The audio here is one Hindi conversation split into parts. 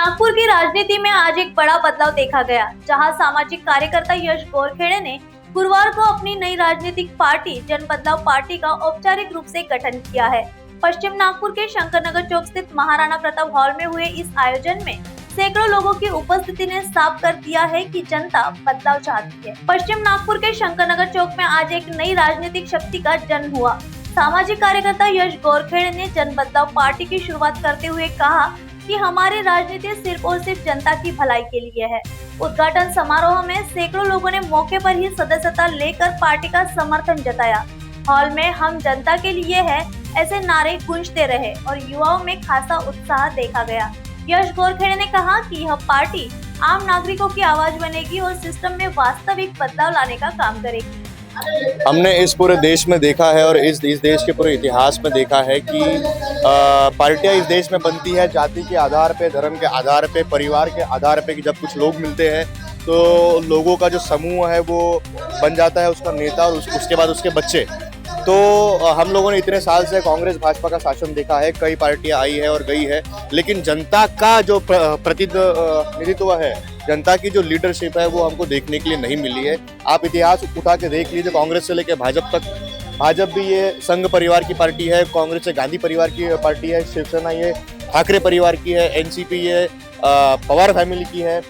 नागपुर की राजनीति में आज एक बड़ा बदलाव देखा गया, जहां सामाजिक कार्यकर्ता यश गोरखेड़े ने गुरुवार को अपनी नई राजनीतिक पार्टी जन बदलाव पार्टी का औपचारिक रूप से गठन किया है। पश्चिम नागपुर के शंकरनगर चौक स्थित महाराणा प्रताप हॉल में हुए इस आयोजन में सैकड़ों लोगों की उपस्थिति ने साफ कर दिया है कि जनता बदलाव चाहती है। पश्चिम नागपुर के शंकरनगर चौक में आज एक नई राजनीतिक शक्ति का जन्म हुआ। सामाजिक कार्यकर्ता यश गोरखेड़े ने जन बदलाव पार्टी की शुरुआत करते हुए कहा कि हमारी राजनीति सिर्फ और सिर्फ जनता की भलाई के लिए है। उद्घाटन समारोह में सैकड़ों लोगों ने मौके पर ही सदस्यता लेकर पार्टी का समर्थन जताया। हॉल में हम जनता के लिए है ऐसे नारे गूंजते रहे और युवाओं में खासा उत्साह देखा गया। यश गोरखेड़े ने कहा कि यह पार्टी आम नागरिकों की आवाज बनेगी और सिस्टम में वास्तविक बदलाव लाने का काम करेगी। हमने इस पूरे देश में देखा है और इस देश के पूरे इतिहास में देखा है कि पार्टियां इस देश में बनती है जाति के आधार पे, धर्म के आधार पे, परिवार के आधार पे कि जब कुछ लोग मिलते हैं तो लोगों का जो समूह है वो बन जाता है उसका नेता और उसके बाद उसके बच्चे। तो हम लोगों ने इतने साल से कांग्रेस भाजपा का शासन देखा है, कई पार्टियां आई है और गई है, लेकिन जनता का जो प्रतिनिधित्व है, जनता की जो लीडरशिप है वो हमको देखने के लिए नहीं मिली है। आप इतिहास उठा के देख लीजिए, कांग्रेस से लेकर भाजपा तक। भाजपा भी ये संघ परिवार की पार्टी है, कांग्रेस से गांधी परिवार की पार्टी है, शिवसेना ये ठाकरे परिवार की है, एनसीपी ये पवार फैमिली की है,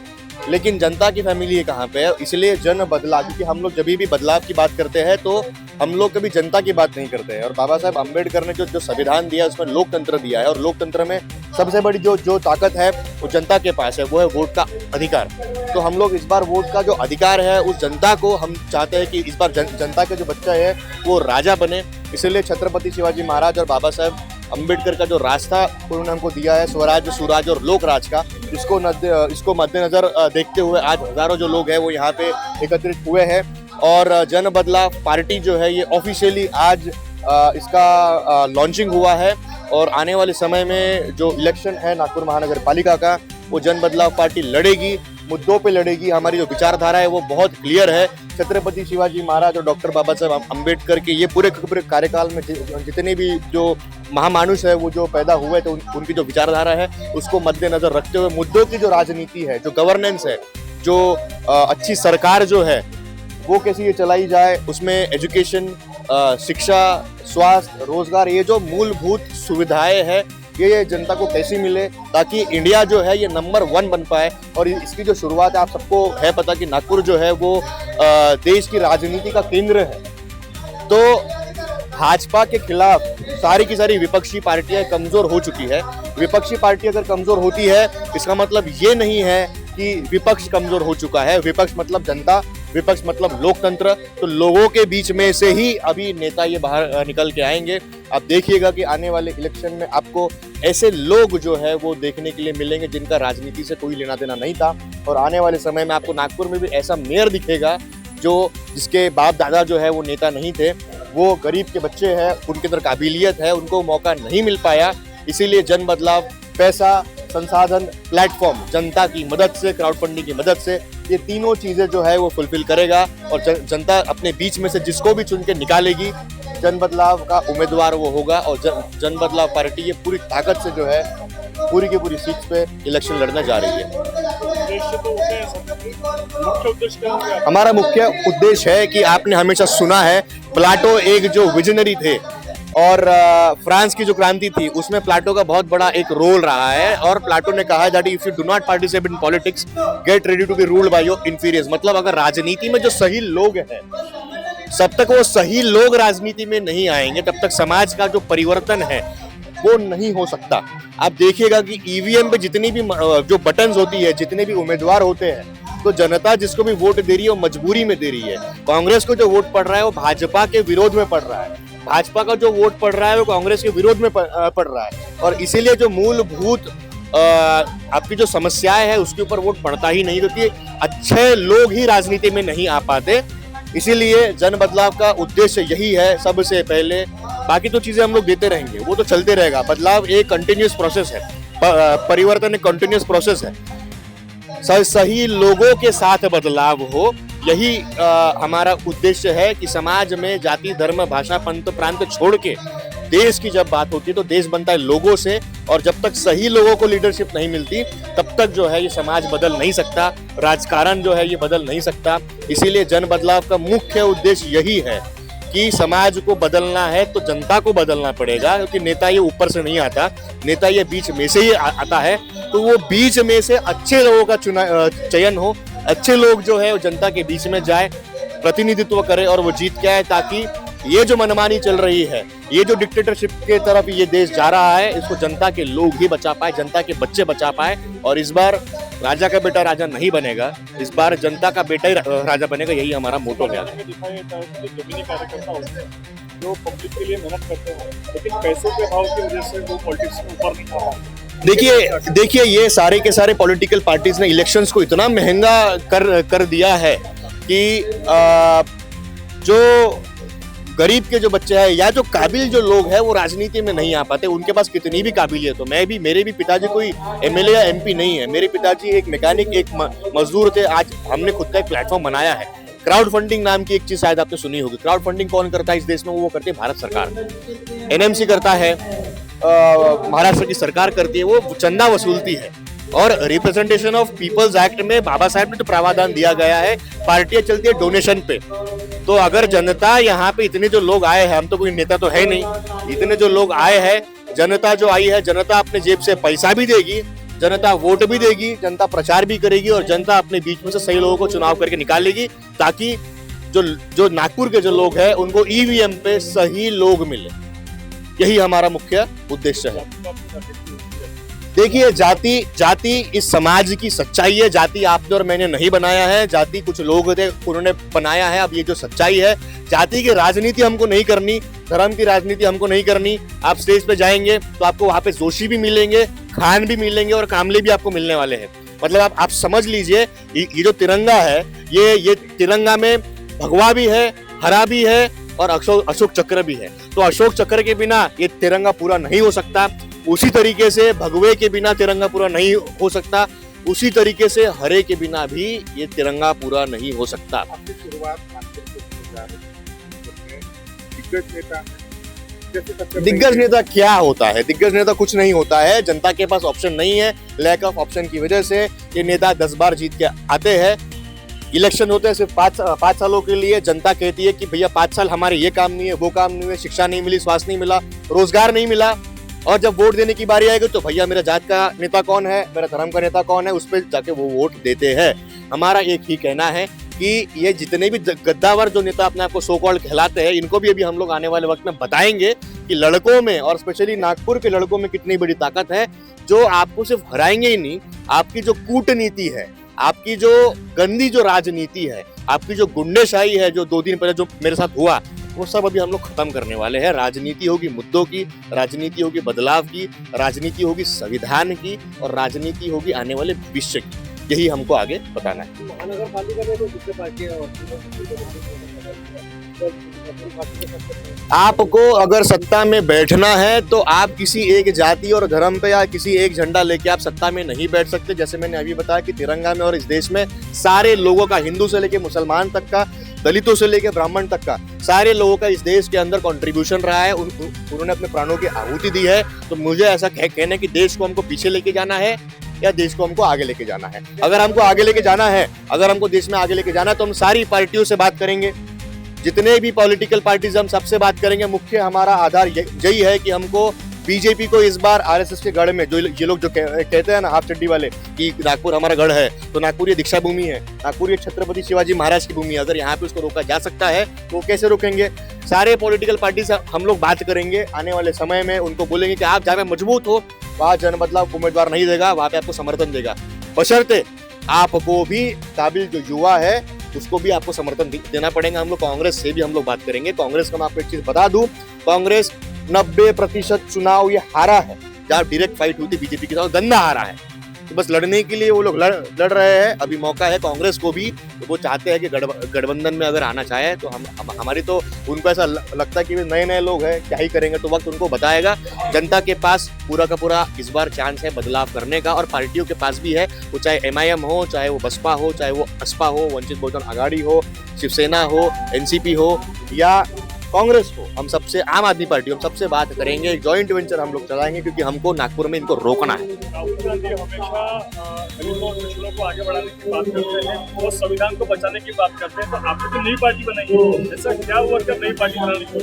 लेकिन जनता की फैमिली ये कहाँ पे है। इसलिए जन बदलाव, क्योंकि हम लोग जब भी बदलाव की बात करते हैं तो हम लोग कभी जनता की बात नहीं करते हैं। और बाबा साहब अम्बेडकर ने जो संविधान दिया उसमें लोकतंत्र दिया है और लोकतंत्र में सबसे बड़ी जो ताकत है वो जनता के पास है, वो है वोट का अधिकार। तो हम लोग इस बार वोट का जो अधिकार है उस जनता को हम चाहते हैं कि इस बार जनता के जो बच्चा है वो राजा बने। इसलिए छत्रपति शिवाजी महाराज और बाबा साहब अम्बेडकर का जो रास्ता उन्होंने हमको दिया है, स्वराज, सुराज और लोकराज का, इसको मद्देनजर देखते हुए आज हजारों जो लोग हैं वो यहाँ पे एकत्रित हुए हैं। और जन बदलाव पार्टी जो है ये ऑफिशियली आज इसका लॉन्चिंग हुआ है और आने वाले समय में जो इलेक्शन है नागपुर महानगर पालिका का वो जन बदलाव पार्टी लड़ेगी, मुद्दों पे लड़ेगी। हमारी जो विचारधारा है वो बहुत क्लियर है। छत्रपति शिवाजी महाराज और डॉक्टर बाबा साहब अम्बेडकर के ये पूरे कार्यकाल में जितने भी जो महामानुष है वो जो पैदा हुए थे उनकी जो विचारधारा है उसको मद्देनजर रखते हुए मुद्दों की जो राजनीति है, जो गवर्नेंस है, जो अच्छी सरकार जो है वो कैसी ये चलाई जाए, उसमें एजुकेशन, शिक्षा, स्वास्थ्य, रोजगार, ये जो मूलभूत सुविधाएं हैं ये जनता को कैसी मिले ताकि इंडिया जो है ये नंबर 1 बन पाए। और इसकी जो शुरुआत है, आप सबको है पता कि नागपुर जो है वो देश की राजनीति का केंद्र है। तो भाजपा के खिलाफ सारी की सारी विपक्षी पार्टियां कमजोर हो चुकी है। विपक्षी पार्टी अगर कमजोर होती है इसका मतलब ये नहीं है कि विपक्ष कमजोर हो चुका है। विपक्ष मतलब जनता, विपक्ष मतलब लोकतंत्र। तो लोगों के बीच में से ही अभी नेता ये बाहर निकल के आएंगे। आप देखिएगा कि आने वाले इलेक्शन में आपको ऐसे लोग जो है वो देखने के लिए मिलेंगे जिनका राजनीति से कोई लेना देना नहीं था। और आने वाले समय में आपको नागपुर में भी ऐसा मेयर दिखेगा जिसके बाप दादा जो है वो नेता नहीं थे, वो गरीब के बच्चे हैं, उनके अंदर काबिलियत है, उनको मौका नहीं मिल पाया। इसीलिए जन बदलाव पैसा, संसाधन, प्लेटफॉर्म, जनता की मदद से, क्राउड फंडिंग की मदद से ये तीनों चीजें जो है वो फुलफिल करेगा। और जनता अपने बीच में से जिसको भी चुन के निकालेगी, जन बदलाव का उम्मीदवार वो होगा। और जन बदलाव पार्टी ये पूरी ताकत से जो है पूरी की पूरी सीट पे इलेक्शन लड़ने जा रही है। हमारा मुख्य उद्देश्य है कि आपने हमेशा सुना है प्लाटो एक जो विजनरी थे और फ्रांस की जो क्रांति थी उसमें प्लाटो का बहुत बड़ा एक रोल रहा है। और प्लाटो ने कहा that if you do not participate in politics get ready to be ruled by your inferiors. मतलब अगर राजनीति में जो सही लोग हैं, जब तक वो सही लोग राजनीति में नहीं आएंगे तब तक समाज का जो परिवर्तन है वो नहीं हो सकता। आप देखिएगा कि ईवीएम पे जितनी भी जो बटन्स होती है, जितने भी उम्मीदवार होते हैं, तो जनता जिसको भी वोट दे रही है वो मजबूरी में दे रही है। कांग्रेस को जो वोट पड़ रहा है वो भाजपा के विरोध में पड़ रहा है, भाजपा का जो वोट पड़ रहा है वो कांग्रेस के विरोध में पड़ रहा है। और इसीलिए जो मूलभूत आपकी जो समस्याएं है उसके ऊपर वोट पड़ता ही नहीं, क्योंकि अच्छे लोग ही राजनीति में नहीं आ पाते। इसीलिए जन बदलाव का उद्देश्य यही है सबसे पहले। बाकी तो चीजें हम लोग देते रहेंगे, वो तो चलते रहेगा। बदलाव एक कंटिन्यूस प्रोसेस है, परिवर्तन एक कंटिन्यूस प्रोसेस है। सही लोगों के साथ बदलाव हो, यही हमारा उद्देश्य है कि समाज में जाति, धर्म, भाषा, पंथ, प्रांत छोड़ के देश की जब बात होती है तो देश बनता है लोगों से, और जब तक सही लोगों को लीडरशिप नहीं मिलती तब तक जो है ये समाज बदल नहीं सकता, राजकारण जो है ये बदल नहीं सकता। इसीलिए जन बदलाव का मुख्य उद्देश्य यही है कि समाज को बदलना है तो जनता को बदलना पड़ेगा, क्योंकि नेता ये ऊपर से नहीं आता, नेता ये बीच में से ही आता है। तो वो बीच में से अच्छे लोगों का चयन हो, अच्छे लोग जो है वो जनता के बीच में जाए, प्रतिनिधित्व करे और वो जीत के आए, ताकि ये जो मनमानी चल रही है, ये जो डिक्टेटरशिप के तरफ ये देश जा रहा है, इसको जनता के लोग ही बचा पाए, जनता के बच्चे बचा पाए। और इस बार राजा का बेटा राजा नहीं बनेगा, इस बार जनता का बेटा ही राजा बनेगा, यही हमारा मोटो है। जमीनी कार्यकर्ता होते हैं जो पब्लिक के लिए मेहनत करते हैं, लेकिन पैसों के अभाव की वजह से वो पॉलिटिक्स में ऊपर नहीं आ रहा। देखिए ये सारे के सारे पॉलिटिकल पार्टीज ने इलेक्शंस को इतना महंगा कर दिया है कि जो गरीब के जो बच्चे हैं या जो काबिल जो लोग हैं वो राजनीति में नहीं आ पाते। उनके पास कितनी भी काबिलियत हो, मेरे भी पिताजी कोई एमएलए या एमपी नहीं है, मेरे पिताजी एक मैकेनिक, एक मजदूर थे। आज हमने खुद का एक प्लेटफॉर्म बनाया है। क्राउड फंडिंग नाम की एक चीज शायद आपने सुनी होगी। क्राउड फंडिंग कौन करता है इस देश में? वो करती है भारत सरकार, एनएमसी करता है, महाराष्ट्र की सरकार करती है, वो चंदा वसूलती है। और रिप्रेजेंटेशन ऑफ पीपल्स एक्ट में बाबा साहब ने तो प्रावधान दिया गया है, पार्टियां चलती है डोनेशन पे। तो अगर जनता यहाँ पे इतने जो लोग आए हैं, हम तो कोई नेता तो है नहीं, इतने जो लोग आए हैं, जनता जो आई है, जनता अपने जेब से पैसा भी देगी, जनता वोट भी देगी, जनता प्रचार भी करेगी और जनता अपने बीच में से सही लोगों को चुनाव करके निकालेगी, ताकि जो नागपुर के जो लोग हैं उनको ईवीएम पे सही लोग मिले। यही हमारा मुख्य उद्देश्य है। देखिए जाति इस समाज की सच्चाई है। जाति आपने और मैंने नहीं बनाया है, जाति कुछ लोग थे उन्होंने बनाया है। अब ये जो सच्चाई है, जाति की राजनीति हमको नहीं करनी, धर्म की राजनीति हमको नहीं करनी। आप स्टेज पे जाएंगे तो आपको वहां पे जोशी भी मिलेंगे, खान भी मिलेंगे और कामले भी आपको मिलने वाले हैं। मतलब आप समझ लीजिए, ये जो तिरंगा है, ये तिरंगा में भगवा भी है, हरा भी है और अशोक चक्र भी है। तो अशोक चक्र के बिना ये तिरंगा पूरा नहीं हो सकता। उसी तरीके से भगवे के बिना तिरंगा पूरा नहीं हो सकता, उसी तरीके से हरे के बिना भी ये तिरंगा पूरा नहीं हो सकता। दिग्गज नेता क्या होता है? दिग्गज नेता कुछ नहीं होता है। जनता के पास ऑप्शन नहीं है, लैक ऑफ ऑप्शन की वजह से ये नेता 10 बार जीत के आते हैं। इलेक्शन होते हैं सिर्फ 5 सालों के लिए। जनता कहती है कि भैया 5 साल हमारे ये काम नहीं है, वो काम नहीं है, शिक्षा नहीं मिली, स्वास्थ्य नहीं मिला, रोजगार नहीं मिला। और जब वोट देने की बारी आएगी तो भैया मेरा जात का नेता कौन है, मेरा धर्म का नेता कौन है, उस पर जाके वो वोट देते हैं। हमारा एक ही कहना है कि ये जितने भी गद्दावर जो नेता अपने आप को सो कॉल्ड कहलाते हैं, इनको भी अभी हम लोग आने वाले वक्त में बताएंगे कि लड़कों में और स्पेशली नागपुर के लड़कों में कितनी बड़ी ताकत है, जो आपको सिर्फ हराएंगे ही नहीं, आपकी जो कूटनीति है, आपकी जो गंदी जो राजनीति है, आपकी जो गुंडेशाही है, जो 2 दिन पहले जो मेरे साथ हुआ, वो सब अभी हम लोग खत्म करने वाले हैं। राजनीति होगी मुद्दों की, राजनीति होगी बदलाव की, राजनीति होगी संविधान की और राजनीति होगी आने वाले भविष्य की। यही हमको आगे बताना है। महानगर पालिका में तो दूसरे पार्टियां आपको अगर सत्ता में बैठना है तो आप किसी एक जाति और धर्म पे या किसी एक झंडा लेके आप सत्ता में नहीं बैठ सकते। जैसे मैंने अभी बताया कि तिरंगा में और इस देश में सारे लोगों का, हिंदू से लेके मुसलमान तक का, दलितों से लेके ब्राह्मण तक का, सारे लोगों का इस देश के अंदर कंट्रीब्यूशन रहा है। उन्होंने अपने प्राणों की आहुति दी है। तो मुझे ऐसा कहना है कि देश को हमको पीछे लेके जाना है या देश को हमको आगे लेके जाना है। अगर हमको आगे लेके जाना है, अगर हमको देश में आगे लेके जाना है तो हम सारी पार्टियों से बात करेंगे, जितने भी पॉलिटिकल पार्टीज हम सबसे बात करेंगे। मुख्य हमारा आधार यही है कि हमको बीजेपी को इस बार आरएसएस के गढ़ में, जो ये लोग जो कहते हैं ना हाफ चड्डी वाले कि नागपुर हमारा गढ़ है, तो नागपुर ये दीक्षा भूमि है, नागपुर ये छत्रपति शिवाजी महाराज की भूमि है। अगर यहाँ पे उसको रोका जा सकता है तो कैसे रोकेंगे? सारे पॉलिटिकल पार्टी से हम लोग बात करेंगे आने वाले समय में। उनको बोलेंगे कि आप जहाँ पे मजबूत हो वहाँ जन बदलाव उम्मीदवार नहीं देगा, वहाँ पे आपको समर्थन देगा, बशर्ते आपको भी काबिल जो युवा है उसको भी आपको समर्थन देना पड़ेगा। हम लोग कांग्रेस से भी हम लोग बात करेंगे। कांग्रेस का मैं आपको एक चीज बता दूं, कांग्रेस 90% चुनाव ये हारा है। जहाँ डायरेक्ट फाइट हुई थी बीजेपी के साथ, गंदा हारा है। तो बस लड़ने के लिए वो लोग लड़ रहे हैं। अभी मौका है कांग्रेस को भी, तो वो चाहते हैं कि गठबंधन में अगर आना चाहे तो हमारी तो उनको ऐसा लगता है कि नए लोग हैं, क्या ही करेंगे, तो वक्त उनको बताएगा। जनता के पास पूरा का पूरा इस बार चांस है बदलाव करने का, और पार्टियों के पास भी है। वो चाहे एमआईएम हो, चाहे वो बसपा हो, चाहे वो असपा हो, वंचित बहुजन आघाड़ी हो, शिवसेना हो, एनसीपी हो, या कांग्रेस को, हम सबसे, आम आदमी पार्टी, हम सबसे बात करेंगे, एक जॉइंट वेंचर हम लोग चलाएंगे, क्योंकि हमको नागपुर में इनको रोकना है। राहुल गांधी हमेशा दलितों और पिछड़ों को आगे बढ़ाने की बात करते हैं और संविधान को बचाने की बात करते हैं, तो आपने तो नई पार्टी बनाई है, ऐसा क्या हुआ कि नई पार्टी बनाने की?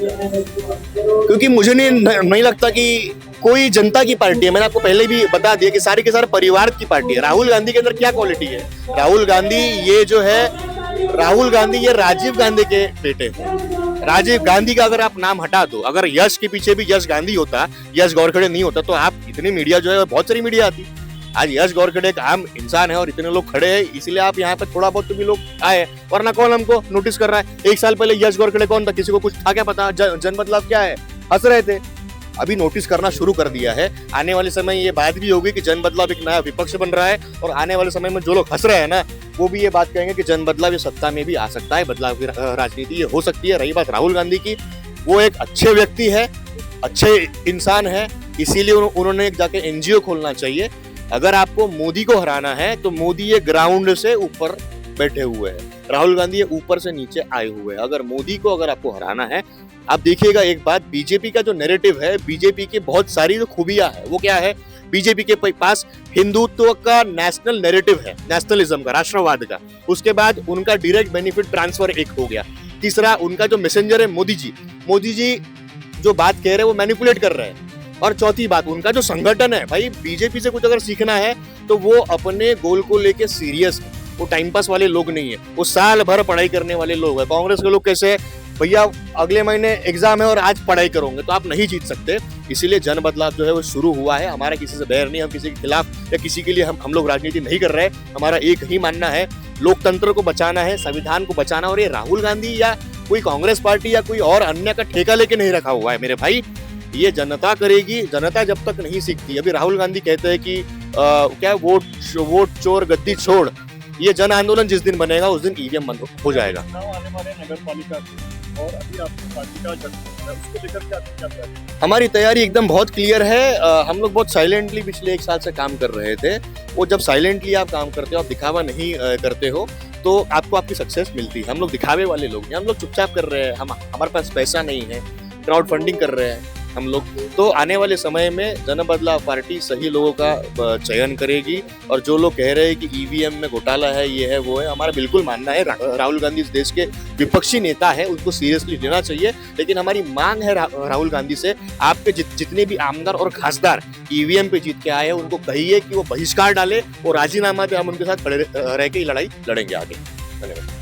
क्योंकि मुझे नहीं लगता कि कोई जनता की पार्टी है। मैंने आपको पहले भी बता दिया कि सारे के सारे परिवार की पार्टी है। राहुल गांधी के अंदर क्या क्वालिटी है? राहुल गांधी ये राजीव गांधी के बेटे हैं। राजीव गांधी का अगर आप नाम हटा दो, अगर यश के पीछे भी यश गांधी होता, यश गौरखड़े नहीं होता, तो आप इतनी मीडिया जो है बहुत सारी मीडिया आती। आज यश गौरखड़े एक आम इंसान है और इतने लोग खड़े हैं, इसलिए आप यहाँ पे थोड़ा बहुत भी लोग आए, वरना कौन हमको नोटिस कर रहा है? 1 साल पहले यश गौरखड़े कौन था? किसी को कुछ था क्या पता? जन बदलाव क्या है? हंस रहे थे। अभी नोटिस करना शुरू कर दिया है। आने वाले समय ये बात भी होगी कि जन बदलाव एक नया विपक्ष बन रहा है, और आने वाले समय में जो लोग हंस रहे हैं ना, वो भी ये बात कहेंगे कि जन बदलाव ये सत्ता में भी आ सकता है, बदलाव की राजनीति ये हो सकती है। रही बात राहुल गांधी की, वो एक अच्छे व्यक्ति है, अच्छे इंसान है, इसीलिए उन्होंने जाके एनजीओ खोलना चाहिए। अगर आपको मोदी को हराना है तो मोदी ये ग्राउंड से ऊपर बैठे हुए हैं, राहुल गांधी ये ऊपर से नीचे आए हुए हैं। अगर मोदी को अगर आपको हराना है, आप देखिएगा एक बात, बीजेपी का जो नैरेटिव है, बीजेपी की बहुत सारी जो खूबियां है, वो क्या है? बीजेपी के पास हिंदुत्व का नेशनल नैरेटिव है, नेशनलिज्म का, राष्ट्रवाद का। उसके बाद उनका डायरेक्ट बेनिफिट ट्रांसफर एक हो गया। तीसरा, उनका जो मैसेंजर है मोदी जी जो बात कह रहे हैं वो मैनिपुलेट कर रहे हैं। और चौथी बात, उनका जो संगठन है, भाई बीजेपी से कुछ अगर सीखना है तो वो अपने गोल को लेके सीरियस है, वो टाइम पास वाले लोग नहीं है, वो साल भर पढ़ाई करने वाले लोग हैं। कांग्रेस के लोग कैसे है, भैया अगले महीने एग्जाम है और आज पढ़ाई करोगे, तो आप नहीं जीत सकते। इसीलिए जन बदलाव जो है वो शुरू हुआ है। हमारा किसी से बैर नहीं, हम किसी के खिलाफ या किसी के लिए हम लोग राजनीति नहीं कर रहे हैं। हमारा एक ही मानना है, लोकतंत्र को बचाना है, संविधान को बचाना। और ये राहुल गांधी या कोई कांग्रेस पार्टी या कोई और अन्य का ठेका लेके नहीं रखा हुआ है मेरे भाई, ये जनता करेगी। जनता जब तक नहीं सीखती, अभी राहुल गांधी कहते हैं कि क्या वोट चोर गद्दी छोड़, ये जन आंदोलन जिस दिन बनेगा उस दिन ईवीएम बंद हो जाएगा। आने वाले नगर पालिका और अभी आपकी पार्टी का गठबंधन है, उसको लेकर क्या तैयारी है? हमारी तैयारी एकदम बहुत क्लियर है। हम लोग बहुत साइलेंटली पिछले 1 साल से काम कर रहे थे। वो जब साइलेंटली आप काम करते हो, आप दिखावा नहीं करते हो, तो आपको आपकी सक्सेस मिलती है। हम लोग दिखावे वाले लोग हैं, हम लोग चुपचाप कर रहे हैं, हमारे पास पैसा नहीं है, क्राउड फंडिंग कर रहे हैं हम लोग। तो आने वाले समय में जन बदलाव पार्टी सही लोगों का चयन करेगी। और जो लोग कह रहे हैं कि ईवीएम में घोटाला है, ये है वो है, हमारा बिल्कुल मानना है राहुल गांधी इस देश के विपक्षी नेता है, उनको सीरियसली लेना चाहिए। लेकिन हमारी मांग है राहुल गांधी से, आपके जितने भी आमदार और खासदार ईवीएम पे जीत के आए हैं, उनको कहिए कि वो बहिष्कार डाले और राजीनामा पे हम उनके साथ खड़े रह के लड़ाई लड़ेंगे आगे। धन्यवाद।